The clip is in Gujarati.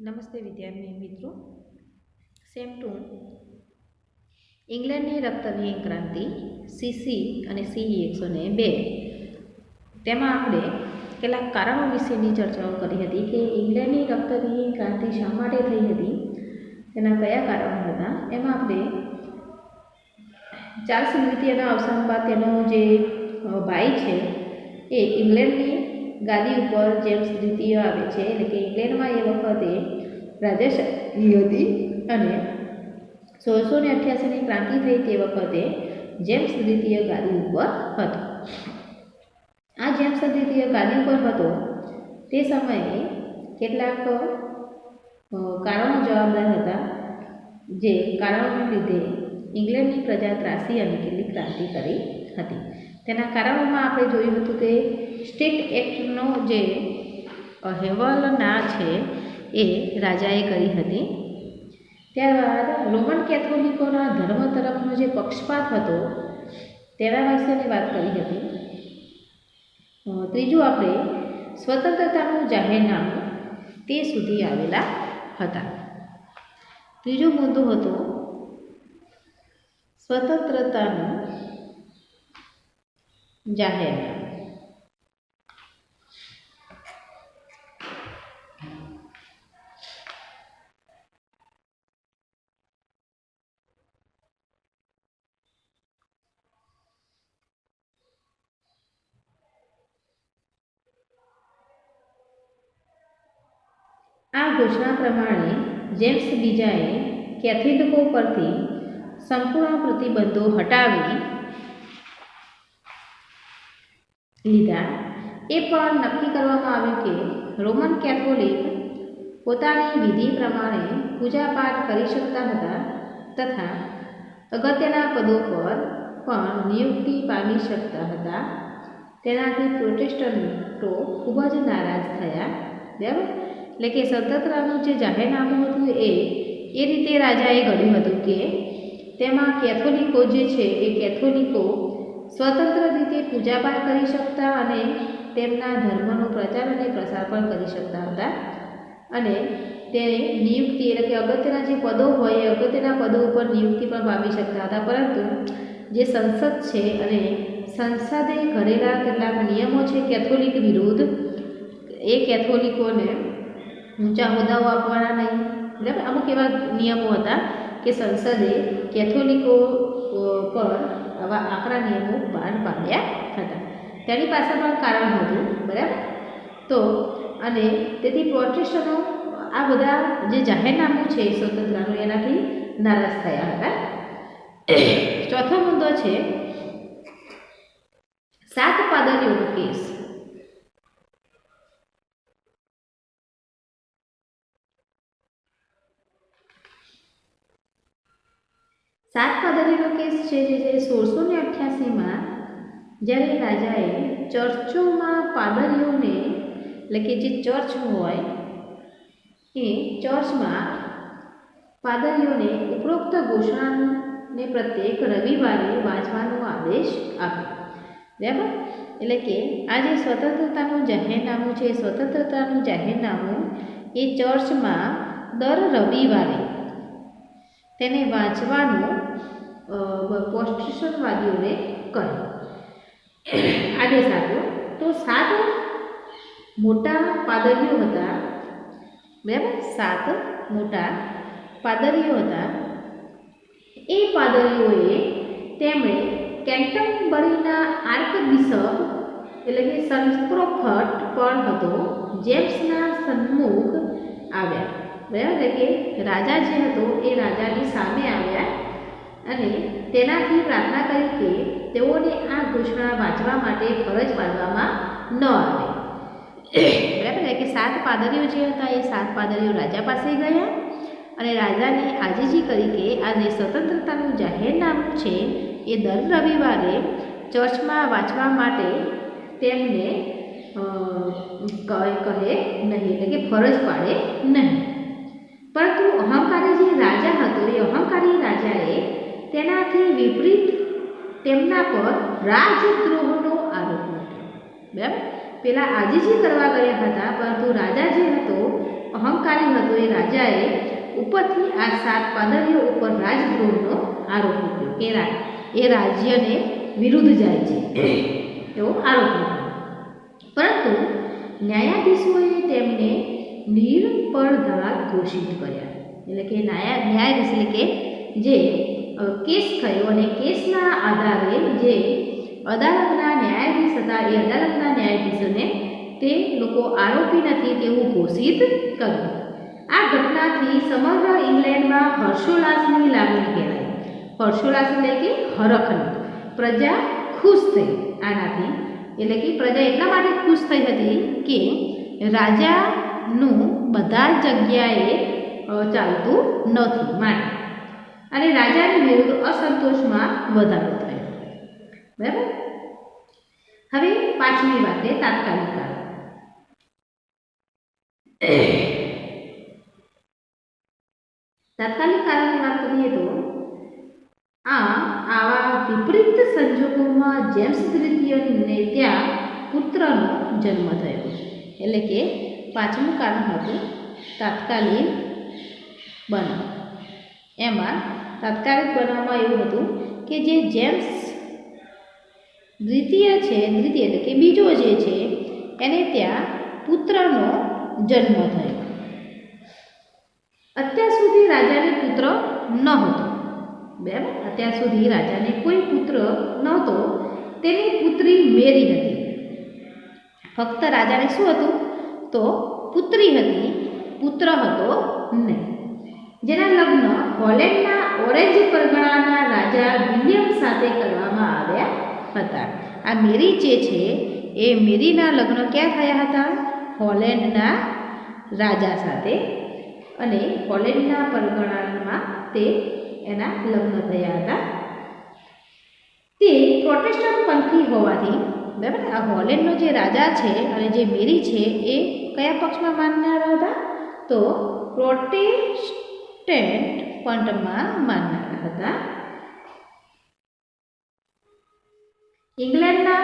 નમસ્તે વિદ્યાર્થી મિત્રો. સેમ 2 ઇંગ્લેન્ડની રક્તવિહીન ક્રાંતિ સીસી અને CE 102 તેમાં આપણે કેટલાક કારણો વિશેની ચર્ચાઓ કરી હતી કે ઇંગ્લેન્ડની રક્તવિહીન ક્રાંતિ શા માટે થઈ હતી, તેના કયા કારણો હતા. એમાં આપણે ચાર્લ્સ દ્વિતીયના અવસાન બાદ તેનો જે ભાઈ છે એ ઇંગ્લેન્ડની ગાદી ઉપર જેમ્સ દ્વિતીય આવે છે, એટલે કે ઇંગ્લેન્ડમાં એ વખતે રાજાશાહી હતી અને 1688ની ક્રાંતિ થઈ તે વખતે જેમ્સ દ્વિતીય ગાદી ઉપર હતો. આ જેમ્સ દ્વિતીય ગાદી ઉપર હતો તે સમયે કેટલાક કારણો જવાબદાર હતા, જે કારણોને લીધે ઇંગ્લેન્ડની પ્રજા ત્રાસી અને કેટલીક ક્રાંતિ કરી હતી. તેના કારણોમાં આપણે જોયું હતું કે સ્ટેટ એક્ટનો જે અહેવાલના છે એ રાજાએ કરી હતી. ત્યારબાદ રોમન કેથોલિકોના ધર્મ તરફનો જે પક્ષપાત હતો તેના વિશેની વાત કરી હતી. ત્રીજું આપણે સ્વતંત્રતાનું જાહેરનામું તે સુધી આવેલા હતા. ત્રીજો મુદ્દો હતો સ્વતંત્રતાનું જાહેરનામું. આ ઘોષણા પ્રમાણે જેમ્સ બીજાએ કેથોલિકો પરથી સંપૂર્ણ પ્રતિબંધો હટાવી લીધા. એ પણ નક્કી કરવામાં આવ્યું કે રોમન કેથોલિક પોતાની વિધિ પ્રમાણે પૂજાપાઠ કરી શકતા હતા તથા અગત્યના પદો પર પણ નિયુક્તિ પામી શકતા હતા. તેનાથી પ્રોટેસ્ટન્ટો ખૂબ જ નારાજ થયા. બરાબર, એટલે કે સ્વતંત્રતાનું જે જાહેરનામું હતું એ રીતે રાજાએ ઘડ્યું હતું કે તેમાં કેથોલિકો જે છે એ કેથોલિકો સ્વતંત્ર રીતે પૂજાપાઠ કરી શકતા અને તેમના ધર્મનો પ્રચાર અને પ્રસાર પણ કરી શકતા હતા અને તે નિયુક્તિ એટલે કે અગત્યના જે પદો હોય એ અગત્યના પદો ઉપર નિયુક્તિ પણ પામી શકતા હતા. પરંતુ જે સંસદ છે અને સંસદે ઘડેલા કેટલાક નિયમો છે કેથોલિક વિરુદ્ધ, એ કેથોલિકોને ઊંચા હોદ્દાઓ આપવાના નહીં. બરાબર, અમુક એવા નિયમો હતા કે સંસદે કેથોલિકો પર આવા આકરા નિયમો બહાર પાડ્યા હતા. તેની પાસે પણ કારણ હતું. બરાબર, તો અને તેથી પ્રોટેસ્ટન્ટો આ બધા જે જાહેરનામું છે સ્વતંત્રતાનું એનાથી નારાજ થયા હતા. ચોથો મુદ્દો છે 7 પાદરીઓનો કેસ. સાત પાદરીનો કેસ છે જે 1688માં જ્યારે રાજાએ ચર્ચોમાં પાદરીઓને, એટલે કે જે ચર્ચ હોય એ ચર્ચમાં પાદરીઓને ઉપરોક્ત ઘોષણાને પ્રત્યેક રવિવારે વાંચવાનો આદેશ આપ્યો. બરાબર, એટલે કે આ જે સ્વતંત્રતાનું જાહેરનામું છે, સ્વતંત્રતાનું જાહેરનામું એ ચર્ચમાં દર રવિવારે તેને વાંચવાનું પ્રોટેસ્ટન્ટવાદીઓને કહ્યું, આદેશ આપ્યો. તો 7 મોટા પાદરીઓ હતા. બરાબર, 7 મોટા પાદરીઓ હતા. એ પાદરીઓએ તેમણે કેન્ટરબરીના આર્કબિશપ એટલે કે સંપ્રોફટ પણ હતો જેમ્સના સન્મુખ આવ્યા. બરાબર, એટલે કે રાજા જે હતો એ રાજાની સામે આવ્યા અને તેનાથી પ્રાર્થના કરી કે તેઓને આ ઘોષણા વાંચવા માટે ફરજ પાડવામાં ન આવે. બરાબર, એટલે કે 7 પાદરીઓ જે હતા એ 7 પાદરીઓ રાજા પાસે ગયા અને રાજાને આજીજી કરી કે આ જે સ્વતંત્રતાનું જાહેરનામું છે એ દર રવિવારે ચર્ચમાં વાંચવા માટે તેમને કહે નહીં, એટલે કે ફરજ પાડે નહીં. પરંતુ અહંકારી જે રાજા હતો એ અહંકારી રાજાએ તેનાથી વિપરીત તેમના પર રાજદ્રોહનો આરોપ મૂક્યો. બરાબર, પેલા આજીજી કરવા ગયા હતા પરંતુ રાજા જે હતો અહંકારી હતો એ રાજાએ ઉપરથી આ 7 પાદરીઓ ઉપર રાજદ્રોહનો આરોપ મૂક્યો કે એ રાજ્યને વિરુદ્ધ જાય છે એવો આરોપ મૂક્યો. પરંતુ ન્યાયાધીશોએ તેમને નિરપરાધ ઘોષિત કર્યા. એટલે કે ન્યાયાધીશ એટલે કે જે કેસ થયો અને કેસના આધારે જે અદાલતના ન્યાયાધીશ હતા એ અદાલતના ન્યાયાધીશોને તે લોકો આરોપી નથી તેવું ઘોષિત કર્યું. આ ઘટનાથી સમગ્ર ઇંગ્લેન્ડમાં હર્ષોલ્લાસની લાગણી કહેવાય. હર્ષોલ્લાસ એટલે કે હરખની. પ્રજા ખુશ થઈ આનાથી. એટલે કે પ્રજા એટલા માટે ખુશ થઈ હતી કે રાજાનું બધા જગ્યાએ ચાલતું નથી માટે અને રાજાની વિરુદ્ધ અસંતોષમાં વધારો થયો. બરાબર. હવે 5મી વાત છે તાત્કાલિક કારણ. તાત્કાલિક કારણની વાત કરીએ તો આવા વિપરીત સંજોગોમાં જેમ્સ દ્વિતીયને ત્યાં પુત્રનો જન્મ થયો. એટલે કે 5મું કારણ હતું તાત્કાલિક બનાવ. એમાં તાત્કાલિક બનાવમાં એવું હતું કે જે જેમ્સ દ્વિતીય એટલે કે બીજો જે છે એને ત્યાં પુત્રનો જન્મ થયો. અત્યાર સુધી રાજાને પુત્ર ન હતો. બરાબર. અત્યાર સુધી રાજાને કોઈ પુત્ર નહોતો. તેની પુત્રી મેરી હતી. ફક્ત રાજાને શું હતું તો પુત્રી હતી, પુત્ર હતો નહીં. જેના લગ્ન હોલેન્ડના ઓરેન્જ પરગણાના રાજા વિલિયમ સાથે કરવામાં આવ્યા હતા. આ મેરી જે છે એ મેરીના લગ્ન ક્યાં થયા હતા? હોલેન્ડના રાજા સાથે. અને હોલેન્ડના પરગણામાં તે એના લગ્ન થયા હતા. તે પ્રોટેસ્ટન્ટ પંથી હોવાથી, બરાબર, આ હોલેન્ડનો જે રાજા છે અને જે મેરી છે એ કયા પક્ષમાં માનનારા હતા? તો પ્રોટેસ્ટન્ટ પંથમાં માનનારા હતા. ઇંગ્લેન્ડના